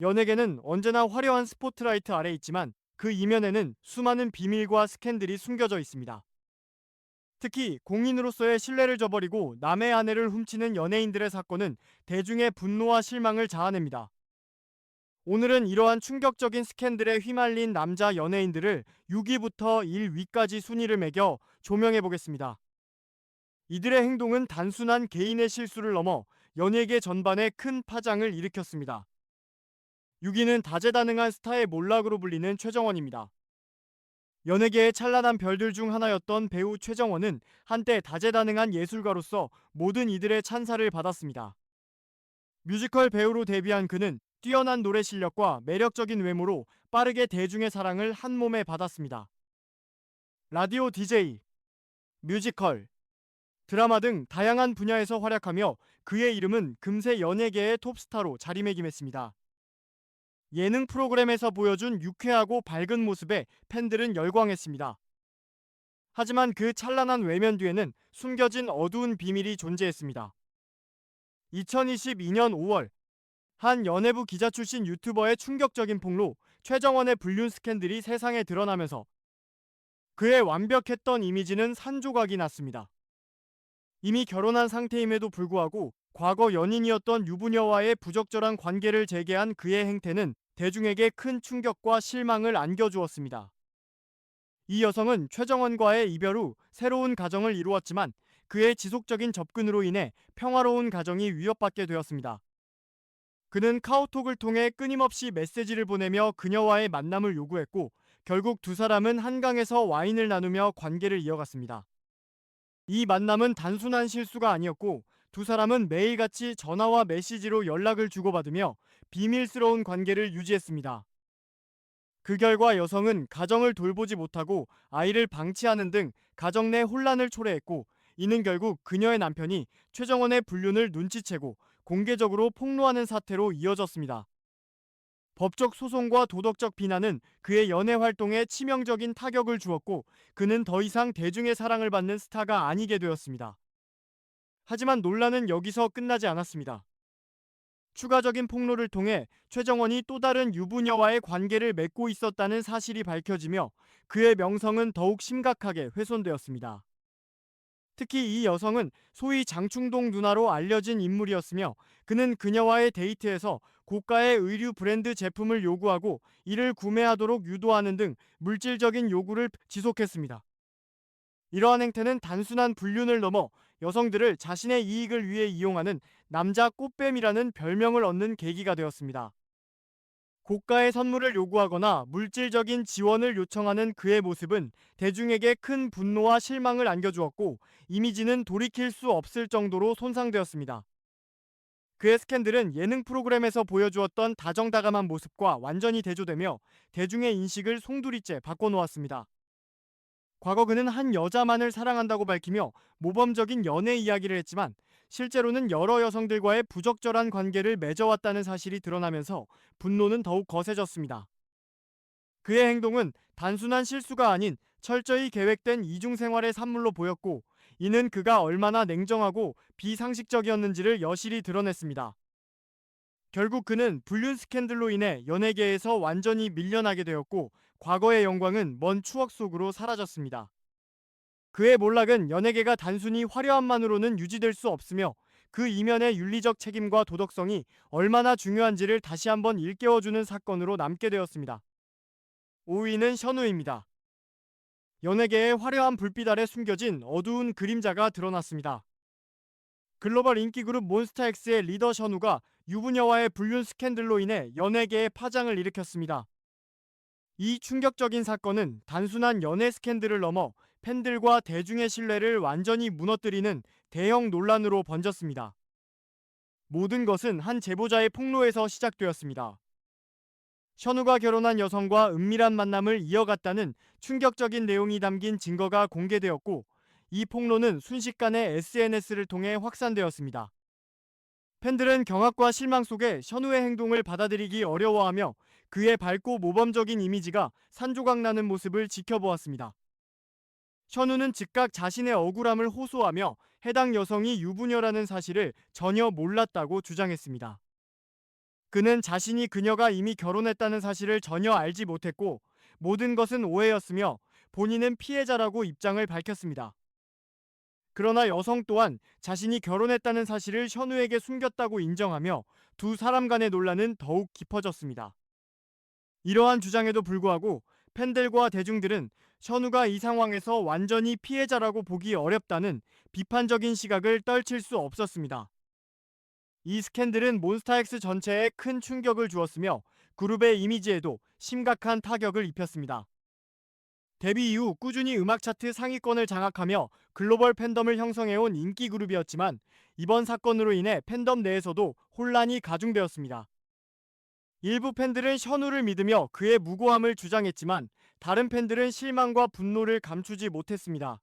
연예계는 언제나 화려한 스포트라이트 아래 있지만 그 이면에는 수많은 비밀과 스캔들이 숨겨져 있습니다. 특히 공인으로서의 신뢰를 저버리고 남의 아내를 훔치는 연예인들의 사건은 대중의 분노와 실망을 자아냅니다. 오늘은 이러한 충격적인 스캔들에 휘말린 남자 연예인들을 6위부터 1위까지 순위를 매겨 조명해 보겠습니다. 이들의 행동은 단순한 개인의 실수를 넘어 연예계 전반에 큰 파장을 일으켰습니다. 6위는 다재다능한 스타의 몰락으로 불리는 최정원입니다. 연예계의 찬란한 별들 중 하나였던 배우 최정원은 한때 다재다능한 예술가로서 모든 이들의 찬사를 받았습니다. 뮤지컬 배우로 데뷔한 그는 뛰어난 노래 실력과 매력적인 외모로 빠르게 대중의 사랑을 한 몸에 받았습니다. 라디오 DJ, 뮤지컬, 드라마 등 다양한 분야에서 활약하며 그의 이름은 금세 연예계의 톱스타로 자리매김했습니다. 예능 프로그램에서 보여준 유쾌하고 밝은 모습에 팬들은 열광했습니다. 하지만 그 찬란한 외면 뒤에는 숨겨진 어두운 비밀이 존재했습니다. 2022년 5월 한 연예부 기자 출신 유튜버의 충격적인 폭로, 최정원의 불륜 스캔들이 세상에 드러나면서 그의 완벽했던 이미지는 산조각이 났습니다. 이미 결혼한 상태임에도 불구하고 과거 연인이었던 유부녀와의 부적절한 관계를 재개한 그의 행태는 대중에게 큰 충격과 실망을 안겨주었습니다. 이 여성은 최정원과의 이별 후 새로운 가정을 이루었지만 그의 지속적인 접근으로 인해 평화로운 가정이 위협받게 되었습니다. 그는 카오톡을 통해 끊임없이 메시지를 보내며 그녀와의 만남을 요구했고 결국 두 사람은 한강에서 와인을 나누며 관계를 이어갔습니다. 이 만남은 단순한 실수가 아니었고 두 사람은 매일같이 전화와 메시지로 연락을 주고받으며 비밀스러운 관계를 유지했습니다. 그 결과 여성은 가정을 돌보지 못하고 아이를 방치하는 등 가정 내 혼란을 초래했고 이는 결국 그녀의 남편이 최정원의 불륜을 눈치채고 공개적으로 폭로하는 사태로 이어졌습니다. 법적 소송과 도덕적 비난은 그의 연예 활동에 치명적인 타격을 주었고 그는 더 이상 대중의 사랑을 받는 스타가 아니게 되었습니다. 하지만 논란은 여기서 끝나지 않았습니다. 추가적인 폭로를 통해 최정원이 또 다른 유부녀와의 관계를 맺고 있었다는 사실이 밝혀지며 그의 명성은 더욱 심각하게 훼손되었습니다. 특히 이 여성은 소위 장충동 누나로 알려진 인물이었으며 그는 그녀와의 데이트에서 고가의 의류 브랜드 제품을 요구하고 이를 구매하도록 유도하는 등 물질적인 요구를 지속했습니다. 이러한 행태는 단순한 불륜을 넘어 여성들을 자신의 이익을 위해 이용하는 남자 꽃뱀이라는 별명을 얻는 계기가 되었습니다. 고가의 선물을 요구하거나 물질적인 지원을 요청하는 그의 모습은 대중에게 큰 분노와 실망을 안겨주었고 이미지는 돌이킬 수 없을 정도로 손상되었습니다. 그의 스캔들은 예능 프로그램에서 보여주었던 다정다감한 모습과 완전히 대조되며 대중의 인식을 송두리째 바꿔놓았습니다. 과거 그는 한 여자만을 사랑한다고 밝히며 모범적인 연애 이야기를 했지만 실제로는 여러 여성들과의 부적절한 관계를 맺어왔다는 사실이 드러나면서 분노는 더욱 거세졌습니다. 그의 행동은 단순한 실수가 아닌 철저히 계획된 이중생활의 산물로 보였고 이는 그가 얼마나 냉정하고 비상식적이었는지를 여실히 드러냈습니다. 결국 그는 불륜 스캔들로 인해 연예계에서 완전히 밀려나게 되었고 과거의 영광은 먼 추억 속으로 사라졌습니다. 그의 몰락은 연예계가 단순히 화려함만으로는 유지될 수 없으며 그 이면의 윤리적 책임과 도덕성이 얼마나 중요한지를 다시 한번 일깨워주는 사건으로 남게 되었습니다. 5위는 션우입니다. 연예계의 화려한 불빛 아래 숨겨진 어두운 그림자가 드러났습니다. 글로벌 인기 그룹 몬스타엑스의 리더 션우가 유부녀와의 불륜 스캔들로 인해 연예계에 파장을 일으켰습니다. 이 충격적인 사건은 단순한 연애 스캔들을 넘어 팬들과 대중의 신뢰를 완전히 무너뜨리는 대형 논란으로 번졌습니다. 모든 것은 한 제보자의 폭로에서 시작되었습니다. 션우가 결혼한 여성과 은밀한 만남을 이어갔다는 충격적인 내용이 담긴 증거가 공개되었고 이 폭로는 순식간에 SNS를 통해 확산되었습니다. 팬들은 경악과 실망 속에 션우의 행동을 받아들이기 어려워하며 그의 밝고 모범적인 이미지가 산조각나는 모습을 지켜보았습니다. 션우는 즉각 자신의 억울함을 호소하며 해당 여성이 유부녀라는 사실을 전혀 몰랐다고 주장했습니다. 그는 자신이 그녀가 이미 결혼했다는 사실을 전혀 알지 못했고 모든 것은 오해였으며 본인은 피해자라고 입장을 밝혔습니다. 그러나 여성 또한 자신이 결혼했다는 사실을 현우에게 숨겼다고 인정하며 두 사람 간의 논란은 더욱 깊어졌습니다. 이러한 주장에도 불구하고 팬들과 대중들은 현우가 이 상황에서 완전히 피해자라고 보기 어렵다는 비판적인 시각을 떨칠 수 없었습니다. 이 스캔들은 몬스타엑스 전체에 큰 충격을 주었으며 그룹의 이미지에도 심각한 타격을 입혔습니다. 데뷔 이후 꾸준히 음악 차트 상위권을 장악하며 글로벌 팬덤을 형성해온 인기 그룹이었지만 이번 사건으로 인해 팬덤 내에서도 혼란이 가중되었습니다. 일부 팬들은 현우를 믿으며 그의 무고함을 주장했지만 다른 팬들은 실망과 분노를 감추지 못했습니다.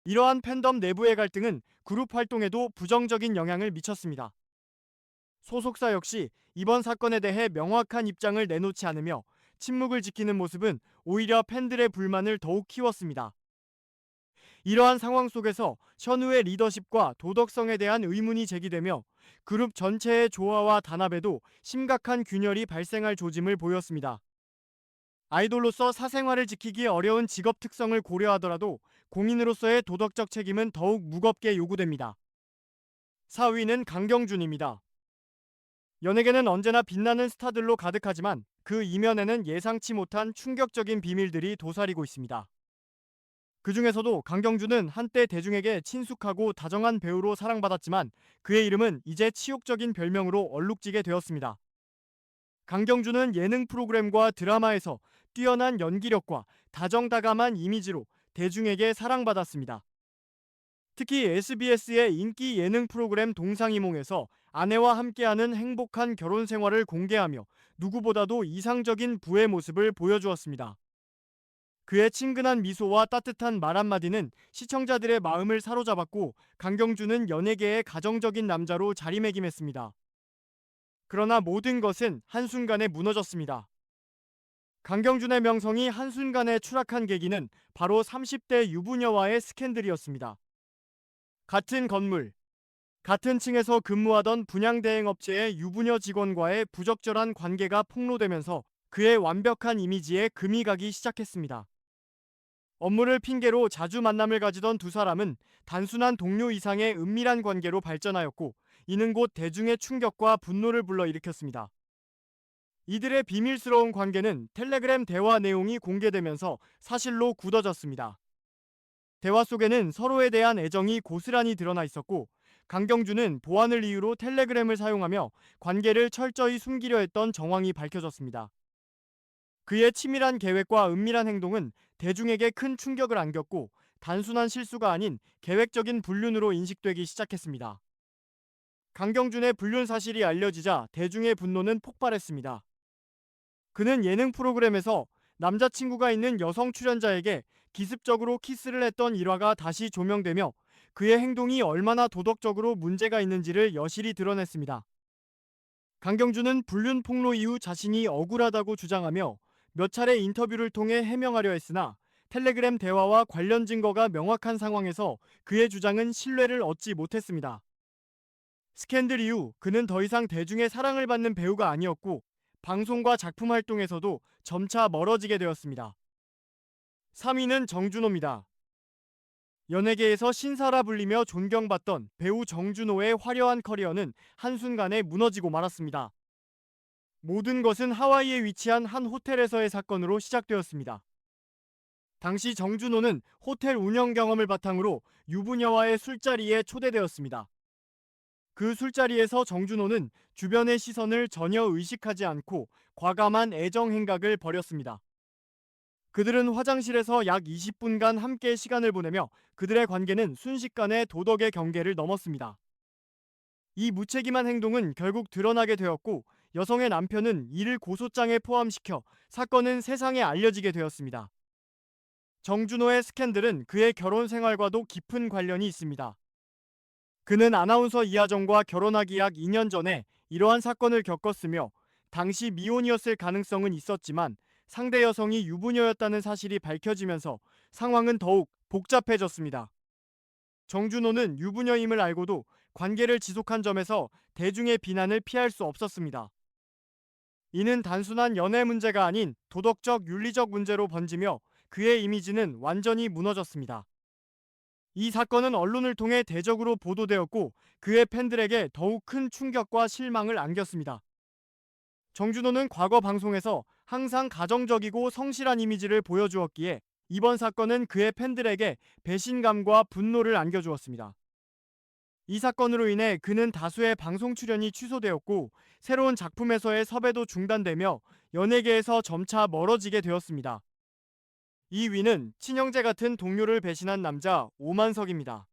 이러한 팬덤 내부의 갈등은 그룹 활동에도 부정적인 영향을 미쳤습니다. 소속사 역시 이번 사건에 대해 명확한 입장을 내놓지 않으며 침묵을 지키는 모습은 오히려 팬들의 불만을 더욱 키웠습니다. 이러한 상황 속에서 현우의 리더십과 도덕성에 대한 의문이 제기되며 그룹 전체의 조화와 단합에도 심각한 균열이 발생할 조짐을 보였습니다. 아이돌로서 사생활을 지키기 어려운 직업 특성을 고려하더라도 공인으로서의 도덕적 책임은 더욱 무겁게 요구됩니다. 4위는 강경준입니다. 연예계는 언제나 빛나는 스타들로 가득하지만 그 이면에는 예상치 못한 충격적인 비밀들이 도사리고 있습니다. 그 중에서도 강경준은 한때 대중에게 친숙하고 다정한 배우로 사랑받았지만 그의 이름은 이제 치욕적인 별명으로 얼룩지게 되었습니다. 강경준은 예능 프로그램과 드라마에서 뛰어난 연기력과 다정다감한 이미지로 대중에게 사랑받았습니다. 특히 SBS의 인기 예능 프로그램 동상이몽에서 아내와 함께하는 행복한 결혼 생활을 공개하며 누구보다도 이상적인 부의 모습을 보여주었습니다. 그의 친근한 미소와 따뜻한 말 한마디는 시청자들의 마음을 사로잡았고 강경준은 연예계의 가정적인 남자로 자리매김했습니다. 그러나 모든 것은 한순간에 무너졌습니다. 강경준의 명성이 한순간에 추락한 계기는 바로 30대 유부녀와의 스캔들이었습니다. 같은 건물, 같은 층에서 근무하던 분양대행업체의 유부녀 직원과의 부적절한 관계가 폭로되면서 그의 완벽한 이미지에 금이 가기 시작했습니다. 업무를 핑계로 자주 만남을 가지던 두 사람은 단순한 동료 이상의 은밀한 관계로 발전하였고 이는 곧 대중의 충격과 분노를 불러일으켰습니다. 이들의 비밀스러운 관계는 텔레그램 대화 내용이 공개되면서 사실로 굳어졌습니다. 대화 속에는 서로에 대한 애정이 고스란히 드러나 있었고 강경준은 보안을 이유로 텔레그램을 사용하며 관계를 철저히 숨기려 했던 정황이 밝혀졌습니다. 그의 치밀한 계획과 은밀한 행동은 대중에게 큰 충격을 안겼고 단순한 실수가 아닌 계획적인 불륜으로 인식되기 시작했습니다. 강경준의 불륜 사실이 알려지자 대중의 분노는 폭발했습니다. 그는 예능 프로그램에서 남자친구가 있는 여성 출연자에게 기습적으로 키스를 했던 일화가 다시 조명되며 그의 행동이 얼마나 도덕적으로 문제가 있는지를 여실히 드러냈습니다. 강경준은 불륜 폭로 이후 자신이 억울하다고 주장하며 몇 차례 인터뷰를 통해 해명하려 했으나 텔레그램 대화와 관련 증거가 명확한 상황에서 그의 주장은 신뢰를 얻지 못했습니다. 스캔들 이후 그는 더 이상 대중의 사랑을 받는 배우가 아니었고 방송과 작품 활동에서도 점차 멀어지게 되었습니다. 3위는 정준호입니다. 연예계에서 신사라 불리며 존경받던 배우 정준호의 화려한 커리어는 한순간에 무너지고 말았습니다. 모든 것은 하와이에 위치한 한 호텔에서의 사건으로 시작되었습니다. 당시 정준호는 호텔 운영 경험을 바탕으로 유부녀와의 술자리에 초대되었습니다. 그 술자리에서 정준호는 주변의 시선을 전혀 의식하지 않고 과감한 애정 행각을 벌였습니다. 그들은 화장실에서 약 20분간 함께 시간을 보내며 그들의 관계는 순식간에 도덕의 경계를 넘었습니다. 이 무책임한 행동은 결국 드러나게 되었고 여성의 남편은 이를 고소장에 포함시켜 사건은 세상에 알려지게 되었습니다. 정준호의 스캔들은 그의 결혼 생활과도 깊은 관련이 있습니다. 그는 아나운서 이하정과 결혼하기 약 2년 전에 이러한 사건을 겪었으며 당시 미혼이었을 가능성은 있었지만 상대 여성이 유부녀였다는 사실이 밝혀지면서 상황은 더욱 복잡해졌습니다. 정준호는 유부녀임을 알고도 관계를 지속한 점에서 대중의 비난을 피할 수 없었습니다. 이는 단순한 연애 문제가 아닌 도덕적 윤리적 문제로 번지며 그의 이미지는 완전히 무너졌습니다. 이 사건은 언론을 통해 대적으로 보도되었고 그의 팬들에게 더욱 큰 충격과 실망을 안겼습니다. 정준호는 과거 방송에서 항상 가정적이고 성실한 이미지를 보여주었기에 이번 사건은 그의 팬들에게 배신감과 분노를 안겨주었습니다. 이 사건으로 인해 그는 다수의 방송 출연이 취소되었고 새로운 작품에서의 섭외도 중단되며 연예계에서 점차 멀어지게 되었습니다. 2위는 친형제 같은 동료를 배신한 남자 오만석입니다.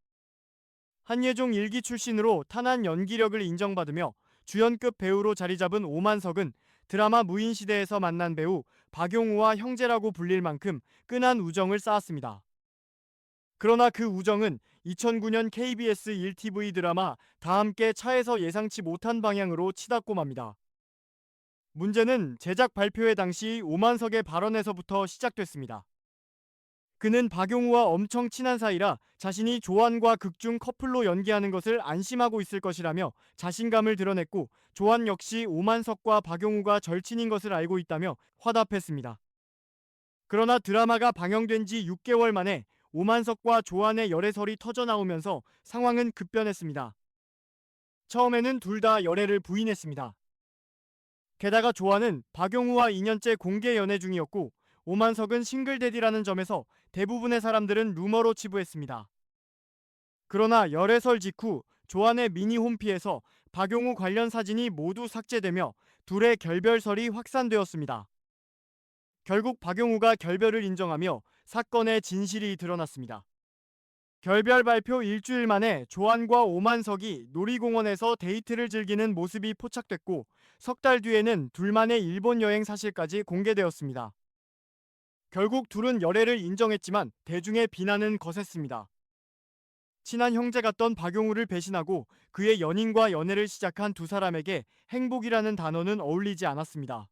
한예종 일기 출신으로 탄한 연기력을 인정받으며 주연급 배우로 자리잡은 오만석은 드라마 무인시대에서 만난 배우 박용우와 형제라고 불릴 만큼 끈한 우정을 쌓았습니다. 그러나 그 우정은 2009년 KBS 1TV 드라마 다 함께 차에서 예상치 못한 방향으로 치닫고 맙니다. 문제는 제작 발표회 당시 오만석의 발언에서부터 시작됐습니다. 그는 박용우와 엄청 친한 사이라 자신이 조한과 극중 커플로 연기하는 것을 안심하고 있을 것이라며 자신감을 드러냈고 조한 역시 오만석과 박용우가 절친인 것을 알고 있다며 화답했습니다. 그러나 드라마가 방영된 지 6개월 만에 오만석과 조한의 열애설이 터져나오면서 상황은 급변했습니다. 처음에는 둘 다 열애를 부인했습니다. 게다가 조한은 박용우와 2년째 공개 연애 중이었고 오만석은 싱글데디라는 점에서 대부분의 사람들은 루머로 치부했습니다. 그러나 열애설 직후 조한의 미니 홈피에서 박용우 관련 사진이 모두 삭제되며 둘의 결별설이 확산되었습니다. 결국 박용우가 결별을 인정하며 사건의 진실이 드러났습니다. 결별 발표 일주일 만에 조한과 오만석이 놀이공원에서 데이트를 즐기는 모습이 포착됐고 석 달 뒤에는 둘만의 일본 여행 사실까지 공개되었습니다. 결국 둘은 열애를 인정했지만 대중의 비난은 거셌습니다. 친한 형제 같던 박용우를 배신하고 그의 연인과 연애를 시작한 두 사람에게 행복이라는 단어는 어울리지 않았습니다.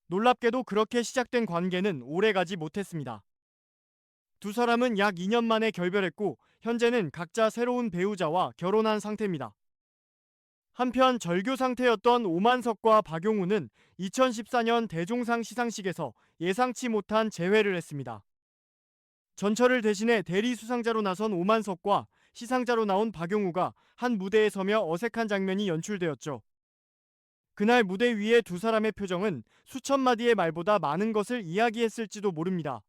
놀랍게도 그렇게 시작된 관계는 오래가지 못했습니다. 두 사람은 약 2년 만에 결별했고 현재는 각자 새로운 배우자와 결혼한 상태입니다. 한편 절교 상태였던 오만석과 박용우는 2014년 대종상 시상식에서 예상치 못한 재회를 했습니다. 전철을 대신해 대리 수상자로 나선 오만석과 시상자로 나온 박용우가 한 무대에 서며 어색한 장면이 연출되었죠. 그날 무대 위의 두 사람의 표정은 수천 마디의 말보다 많은 것을 이야기했을지도 모릅니다.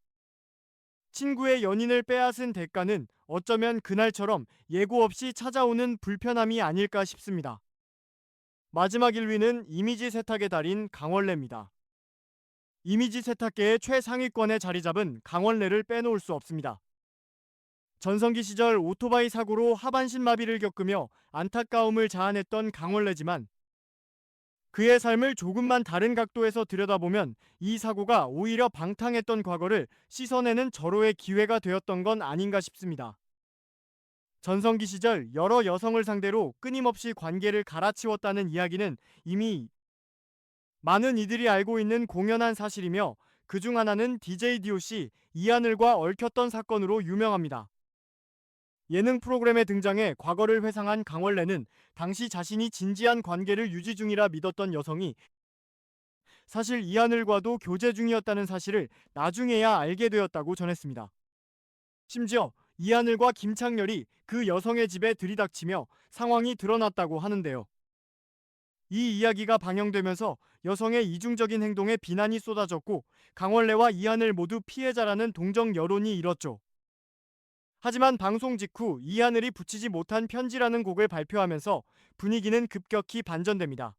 친구의 연인을 빼앗은 대가는 어쩌면 그날처럼 예고 없이 찾아오는 불편함이 아닐까 싶습니다. 마지막 1위는 이미지 세탁의 달인 강원래입니다. 이미지 세탁계의 최상위권에 자리 잡은 강원래를 빼놓을 수 없습니다. 전성기 시절 오토바이 사고로 하반신 마비를 겪으며 안타까움을 자아냈던 강원래지만 그의 삶을 조금만 다른 각도에서 들여다보면 이 사고가 오히려 방탕했던 과거를 씻어내는 절호의 기회가 되었던 건 아닌가 싶습니다. 전성기 시절 여러 여성을 상대로 끊임없이 관계를 갈아치웠다는 이야기는 이미 많은 이들이 알고 있는 공연한 사실이며 그중 하나는 DJ DOC 이하늘과 얽혔던 사건으로 유명합니다. 예능 프로그램에 등장해 과거를 회상한 강원래는 당시 자신이 진지한 관계를 유지 중이라 믿었던 여성이 사실 이하늘과도 교제 중이었다는 사실을 나중에야 알게 되었다고 전했습니다. 심지어 이하늘과 김창렬이 그 여성의 집에 들이닥치며 상황이 드러났다고 하는데요. 이 이야기가 방영되면서 여성의 이중적인 행동에 비난이 쏟아졌고 강원래와 이하늘 모두 피해자라는 동정 여론이 일었죠. 하지만 방송 직후 이하늘이 붙이지 못한 편지라는 곡을 발표하면서 분위기는 급격히 반전됩니다.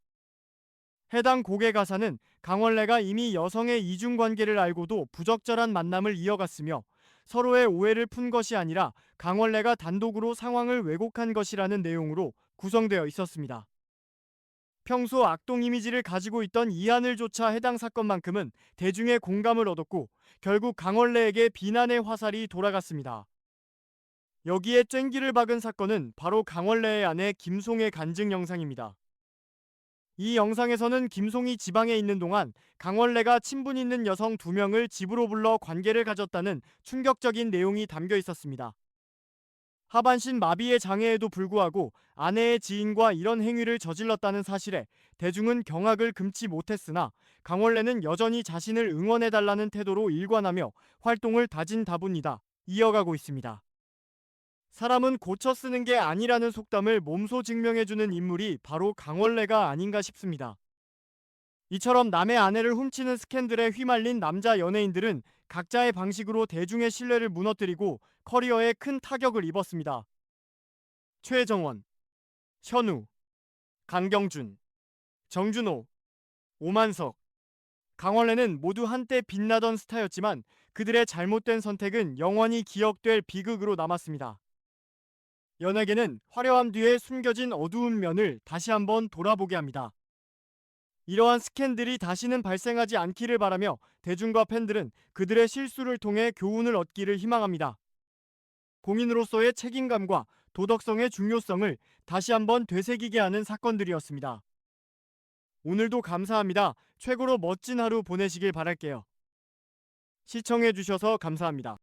해당 곡의 가사는 강원래가 이미 여성의 이중관계를 알고도 부적절한 만남을 이어갔으며 서로의 오해를 푼 것이 아니라 강원래가 단독으로 상황을 왜곡한 것이라는 내용으로 구성되어 있었습니다. 평소 악동 이미지를 가지고 있던 이하늘조차 해당 사건만큼은 대중의 공감을 얻었고 결국 강원래에게 비난의 화살이 돌아갔습니다. 여기에 쨘기를 박은 사건은 바로 강원래의 아내 김송의 간증 영상입니다. 이 영상에서는 김송이 지방에 있는 동안 강원래가 친분 있는 여성 2명을 집으로 불러 관계를 가졌다는 충격적인 내용이 담겨 있었습니다. 하반신 마비의 장애에도 불구하고 아내의 지인과 이런 행위를 저질렀다는 사실에 대중은 경악을 금치 못했으나 강원래는 여전히 자신을 응원해달라는 태도로 일관하며 활동을 다진다분이다 이어가고 있습니다. 사람은 고쳐 쓰는 게 아니라는 속담을 몸소 증명해주는 인물이 바로 강원래가 아닌가 싶습니다. 이처럼 남의 아내를 훔치는 스캔들에 휘말린 남자 연예인들은 각자의 방식으로 대중의 신뢰를 무너뜨리고 커리어에 큰 타격을 입었습니다. 최정원, 현우, 강경준, 정준호, 오만석, 강원래는 모두 한때 빛나던 스타였지만 그들의 잘못된 선택은 영원히 기억될 비극으로 남았습니다. 연예계는 화려함 뒤에 숨겨진 어두운 면을 다시 한번 돌아보게 합니다. 이러한 스캔들이 다시는 발생하지 않기를 바라며 대중과 팬들은 그들의 실수를 통해 교훈을 얻기를 희망합니다. 공인으로서의 책임감과 도덕성의 중요성을 다시 한번 되새기게 하는 사건들이었습니다. 오늘도 감사합니다. 최고로 멋진 하루 보내시길 바랄게요. 시청해주셔서 감사합니다.